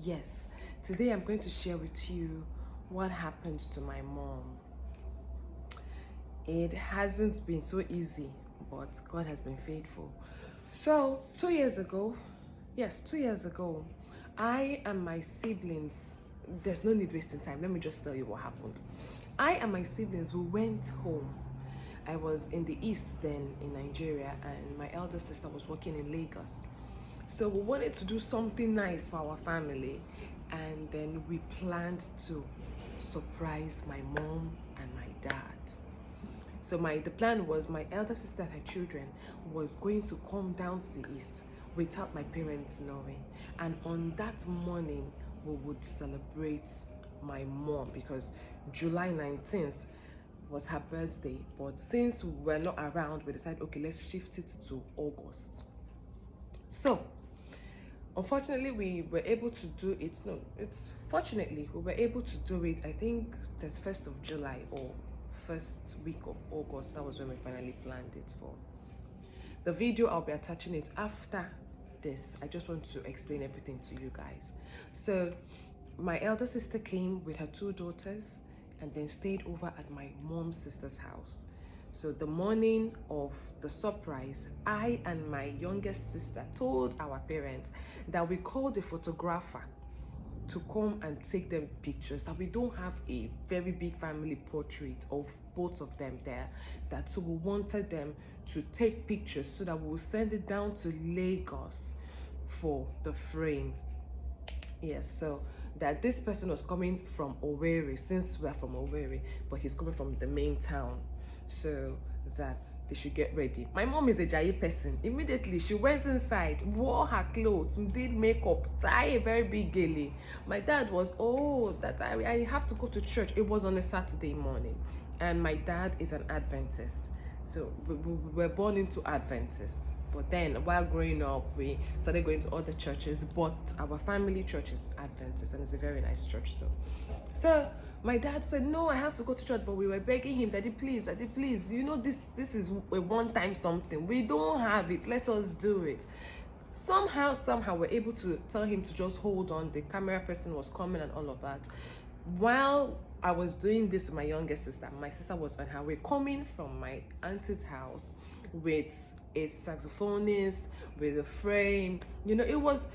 Yes, today I'm going to share with you what happened to my mom. It hasn't been so easy, but God has been faithful. So, 2 years ago, yes, 2 years ago, I and my siblings, there's no need wasting time. Let me just tell you what happened. I and my siblings, we went home. I was in the east then in Nigeria, and my elder sister was working in Lagos. So we wanted to do something nice for our family, and then we planned to surprise my mom and my dad. So the plan was my elder sister and her children was going to come down to the east without my parents knowing. And on that morning, we would celebrate my mom because July 19th was her birthday. But since we were not around, we decided, okay, let's shift it to August. So unfortunately, we were able to do it. No, it's fortunately we were able to do it. I think that's 1st of July or first week of August. That was when we finally planned it for. The video, I'll be attaching it after this. I just want to explain everything to you guys. So my elder sister came with her two daughters and then stayed over at my mom's sister's house. So the morning of the surprise, I and my youngest sister told our parents that we called a photographer to come and take them pictures, that we don't have a very big family portrait of both of them there, that so we wanted them to take pictures so that we'll send it down to Lagos for the frame. Yes, so that this person was coming from Owerri, since we're from Owerri, but he's coming from the main town, so that they should get ready. My mom is a Jai person. Immediately she went inside, wore her clothes, did makeup, tie a very big gele. My dad was, oh, that I have to go to church. It was on a Saturday morning, and my dad is an Adventist. So we were born into Adventists. But then while growing up, we started going to other churches, but our family church is Adventist, and it's a very nice church too. So my dad said, no, I have to go to church, but we were begging him, daddy, please, you know, this is a one-time something. We don't have it. Let us do it. Somehow we're able to tell him to just hold on. The camera person was coming and all of that. While I was doing this with my youngest sister, my sister was on her way coming from my auntie's house with a saxophonist, with a frame. You know, it was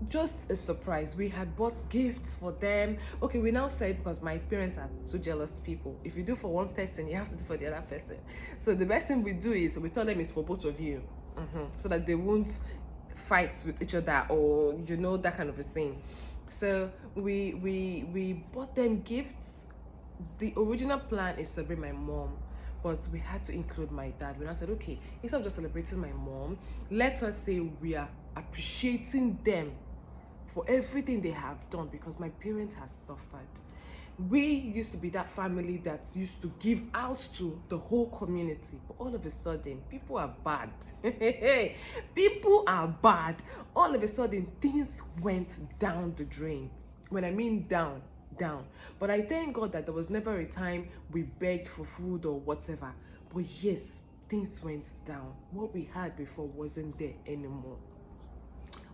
just a surprise. We had bought gifts for them. Okay, we now said, because my parents are two jealous people, if you do for one person, you have to do for the other person. So the best thing we do is we tell them it's for both of you, so that they won't fight with each other, or you know, that kind of a thing. So we bought them gifts. The original plan is to celebrate my mom, but we had to include my dad. When I said, okay, instead of just celebrating my mom, let us say we are appreciating them for everything they have done, because my parents have suffered. We used to be that family that used to give out to the whole community, but all of a sudden people are bad. People are bad. All of a sudden things went down the drain. When I mean down, but I thank God that there was never a time we begged for food or whatever. But yes, things went down. What we had before wasn't there anymore.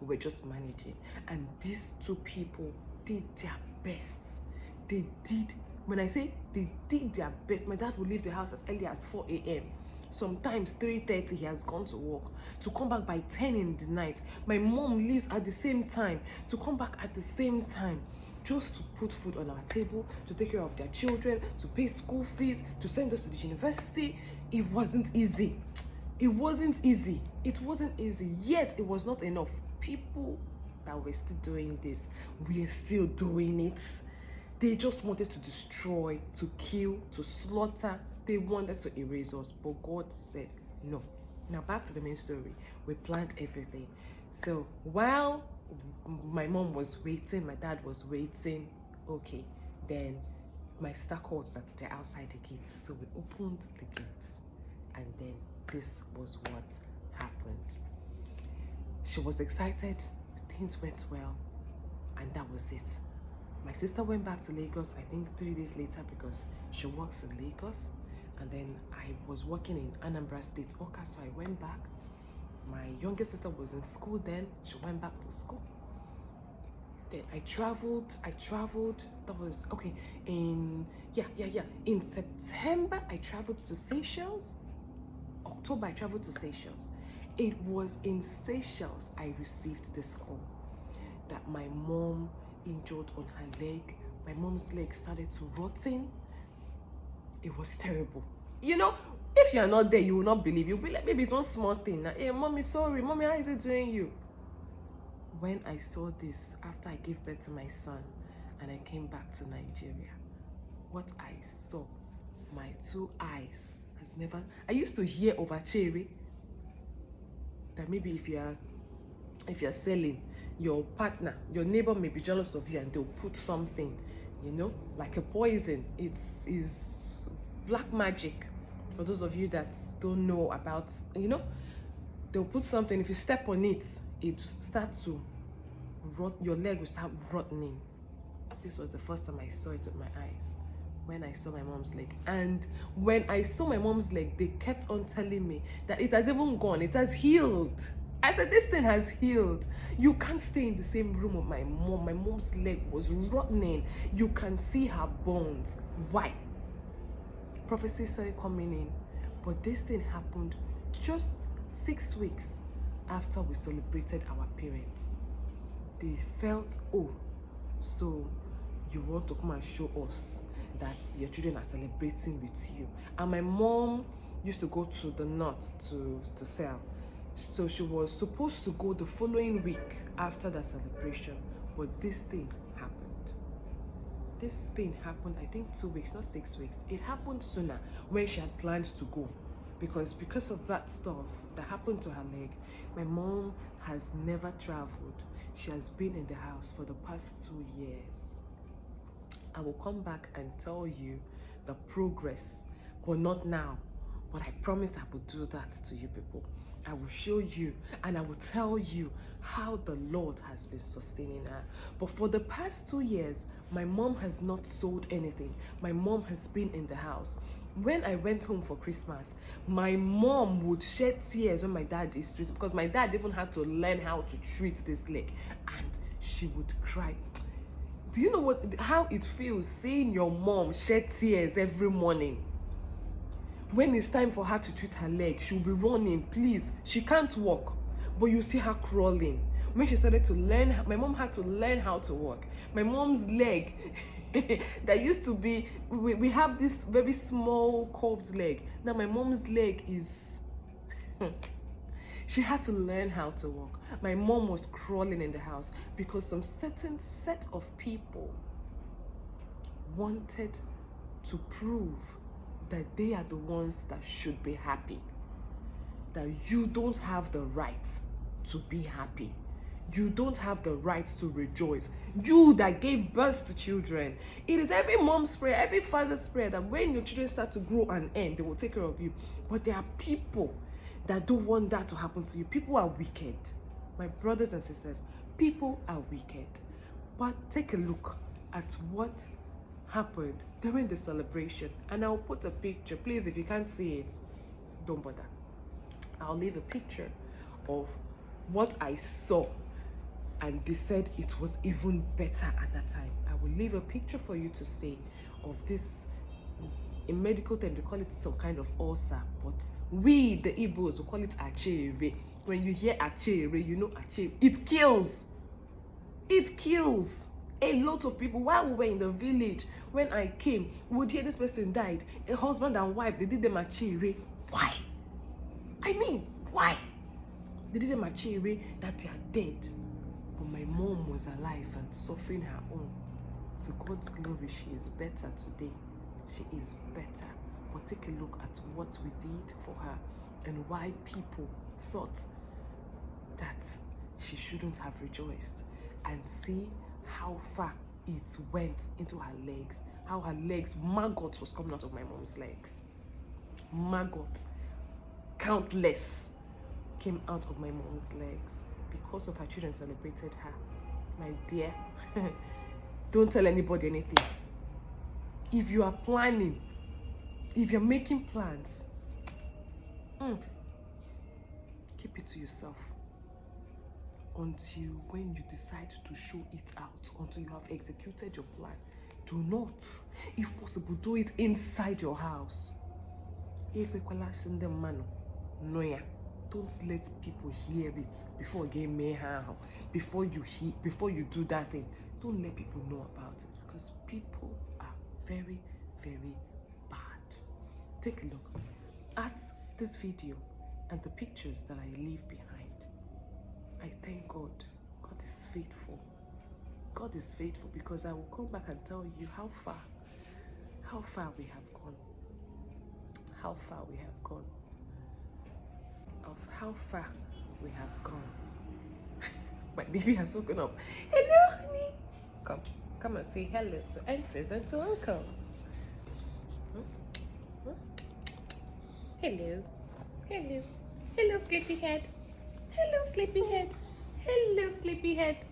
We were just managing, and these two people did their best. They did, when I say they did their best, my dad would leave the house as early as 4 a.m. Sometimes 3:30 he has gone to work, to come back by 10 in the night. My mom leaves at the same time, to come back at the same time, just to put food on our table, to take care of their children, to pay school fees, to send us to the university. It wasn't easy. It wasn't easy. Yet it was not enough. People that were still doing this, we are still doing it. They just wanted to destroy, to kill, to slaughter. They wanted to erase us, but God said no. Now back to the main story. We planned everything. So while my mom was waiting, my dad was waiting, okay, then my sister called that they're outside the gates. So we opened the gates, and then this was what happened. She was excited, things went well, and that was it. My sister went back to Lagos, I think 3 days later, because she works in Lagos. And then I was working in Anambra State, Oka, so I went back. My youngest sister was in school then. She went back to school. Then I traveled. That was okay. In September, I traveled to Seychelles. October, I traveled to Seychelles. It was in Seychelles I received this call that my mom injured on her leg. My mom's leg started to rotting. It was terrible. You know, if you're not there, you will not believe. You'll be like, maybe it's one small thing. Hey, mommy, sorry. Mommy, how is it doing you? When I saw this, after I gave birth to my son, and I came back to Nigeria, what I saw, my two eyes has never... I used to hear of Achebe, that maybe if you're selling, your partner, your neighbor may be jealous of you and they'll put something, you know, like a poison. It's black magic. For those of you that don't know about, you know, they'll put something, if you step on it, it starts to rot, your leg will start rotting. This was the first time I saw it with my eyes, when I saw my mom's leg. And when I saw my mom's leg, they kept on telling me that it has even gone, it has healed. I said, this thing has healed. You can't stay in the same room with my mom. My mom's leg was rotting. You can see her bones. Why? Prophecy started coming in. But this thing happened just 6 weeks after we celebrated our parents. They felt, oh, so you want to come and show us that your children are celebrating with you. And my mom used to go to the north to sell. So she was supposed to go the following week after the celebration. But this thing happened. This thing happened, I think 2 weeks, not 6 weeks. It happened sooner when she had planned to go. Because of that stuff that happened to her leg, my mom has never traveled. She has been in the house for the past 2 years. I will come back and tell you the progress, but not now. But I promise I will do that to you people. I will show you and I will tell you how the Lord has been sustaining her. But for the past 2 years, my mom has not sold anything. My mom has been in the house. When I went home for Christmas, my mom would shed tears when my dad is treating, because my dad even had to learn how to treat this leg, and she would cry. Do you know how it feels seeing your mom shed tears every morning? When it's time for her to treat her leg, she'll be running, please. She can't walk, but you see her crawling. When she started to learn, my mom had to learn how to walk. My mom's leg, that used to be, we have this very small curved leg. Now my mom's leg is, she had to learn how to walk. My mom was crawling in the house because some certain set of people wanted to prove that they are the ones that should be happy. That you don't have the right to be happy. You don't have the right to rejoice. You that gave birth to children. It is every mom's prayer, every father's prayer that when your children start to grow and end, they will take care of you. But there are people that don't want that to happen to you. People are wicked. My brothers and sisters, people are wicked. But take a look at what happened during the celebration, and I'll put a picture. Please, if you can't see it, don't bother. I'll leave a picture of what I saw, and they said it was even better at that time. I will leave a picture for you to see of this. In medical term, they call it some kind of ulcer, but we, the Igbos, will call it achere. When you hear achere, you know achere. It kills. It kills. A lot of people, while we were in the village, when I came, we would hear this person died. A husband and wife, they did them achere. Why? I mean, why? They did them achere that they are dead. But my mom was alive and suffering her own. To God's glory, she is better today. She is better. But take a look at what we did for her and why people thought that she shouldn't have rejoiced. And see how far it went into her legs. How her legs, maggots was coming out of my mom's legs. Maggots, countless, came out of my mom's legs because of her children celebrated her. My dear, don't tell anybody anything. If you are planning, if you're making plans, keep it to yourself. until when you decide to show it out, until you have executed your plan. Do not, if possible, do it inside your house. Don't let people hear it before before you do that thing. Don't let people know about it, because people are very, very bad. Take a look at this video and the pictures that I leave behind. I thank God. God is faithful. God is faithful, because I will come back and tell you how far we have gone. How far we have gone. Of how far we have gone. My baby has woken up. Hello, honey. Come and say hello to aunties and to uncles. Hello. Hello. Hello, sleepyhead. Hello, sleepyhead. Hello, sleepyhead.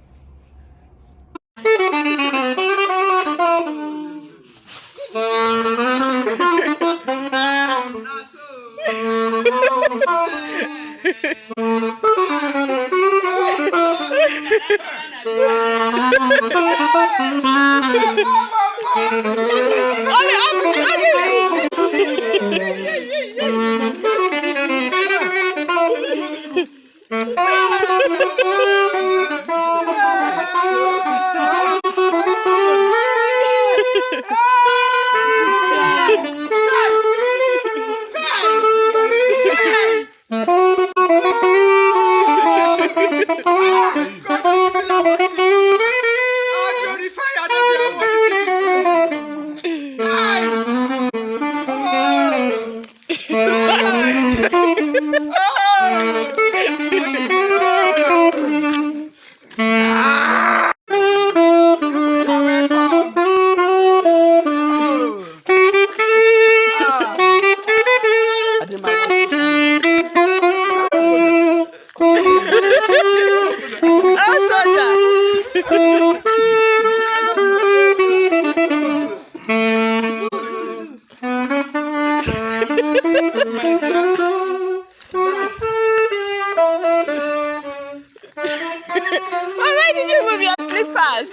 Why did you move your slippers?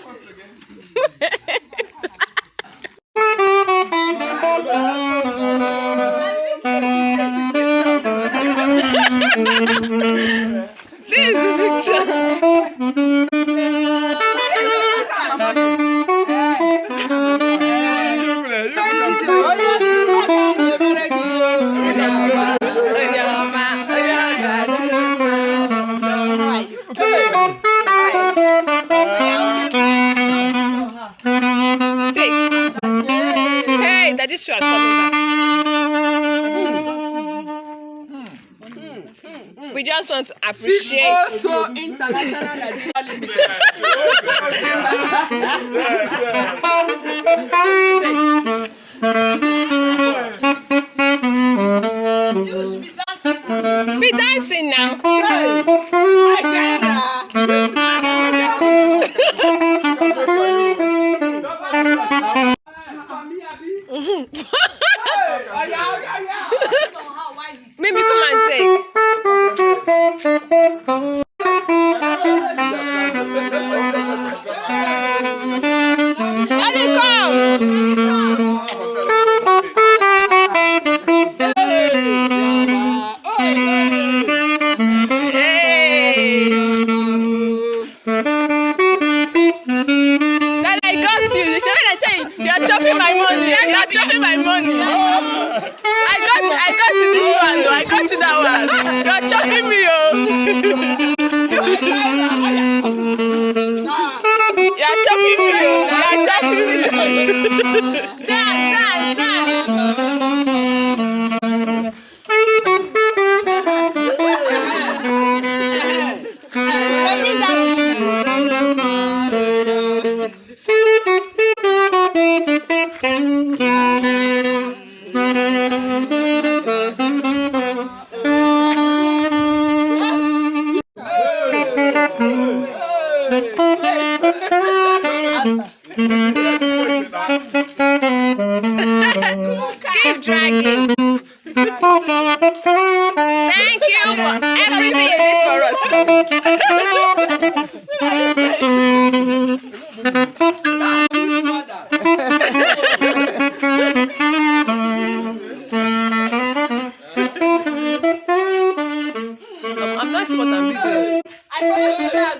This is the picture. Hey, that is short coming back. We just want to appreciate. Also international Nigeria limited. You should be dancing now. Maybe come and take. Let it go. That I got you. Should I tell you? You're chopping my money. You're chopping my money. I got you this one. Though. I got you that one. You're chopping me, You're chopping me, You're chopping me. Dance, dance, Keep dragging. Thank you for everything you did for us. can't see what I'm videoing. I promise that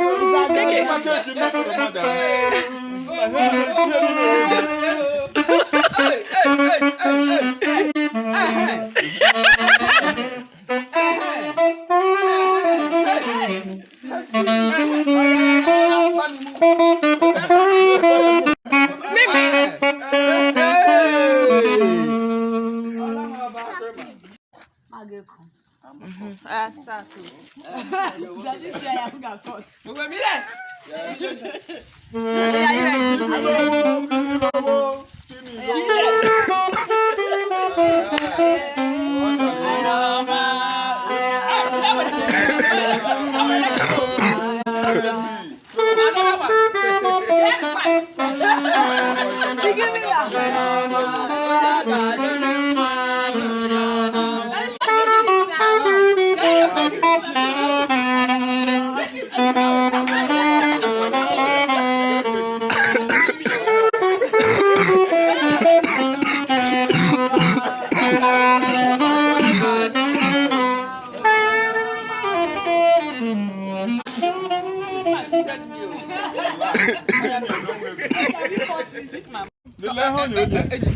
I start.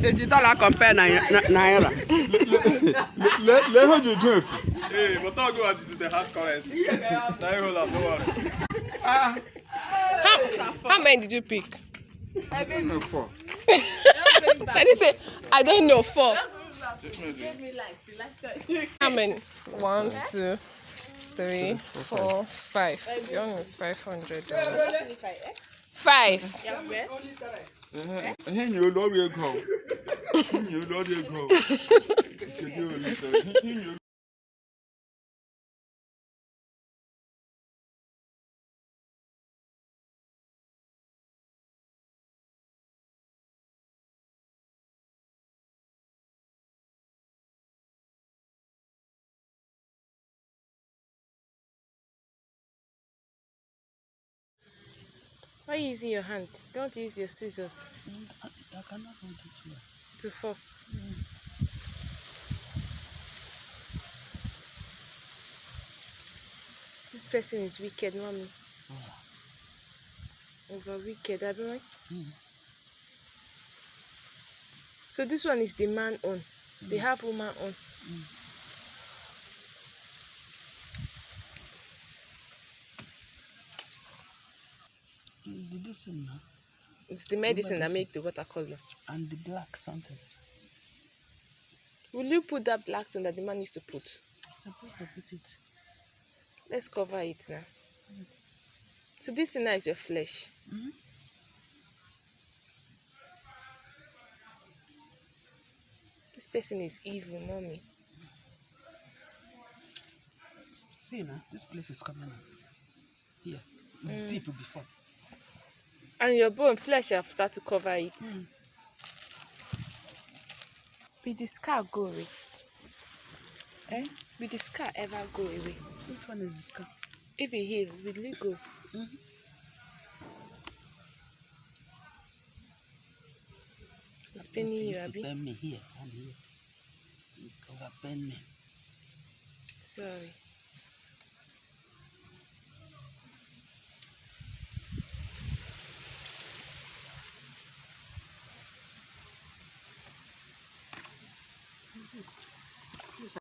$80 compare naira. Let her do it. Hey, but I'll go and use the hard currency. Don't worry. How many did you pick? I don't know 4. I didn't say, I don't know, 4. How many? 1, 2, 3, 4, 5. Your own is $500. 5. You know you go. You know you go. Why are you using your hand? Don't use your scissors. I cannot hold it well. To fall. This person is wicked, mommy. Over wicked, I don't like. So this one is the man on. They have woman on. It's the medicine now. It's the medicine that make the watercolor. And the black something. Will you put that black thing that the man used to put? Supposed to put it. Let's cover it now. So this thing now is your flesh. This person is evil, mommy. See now, this place is coming up. Here. It's deep before. And your bone, flesh have started to cover it. Will the scar go away? Will the scar ever go away? Which one is the scar? If it heal, will it go? It's paining you, used to Abby. pain me here and here. It overpain me. Sorry.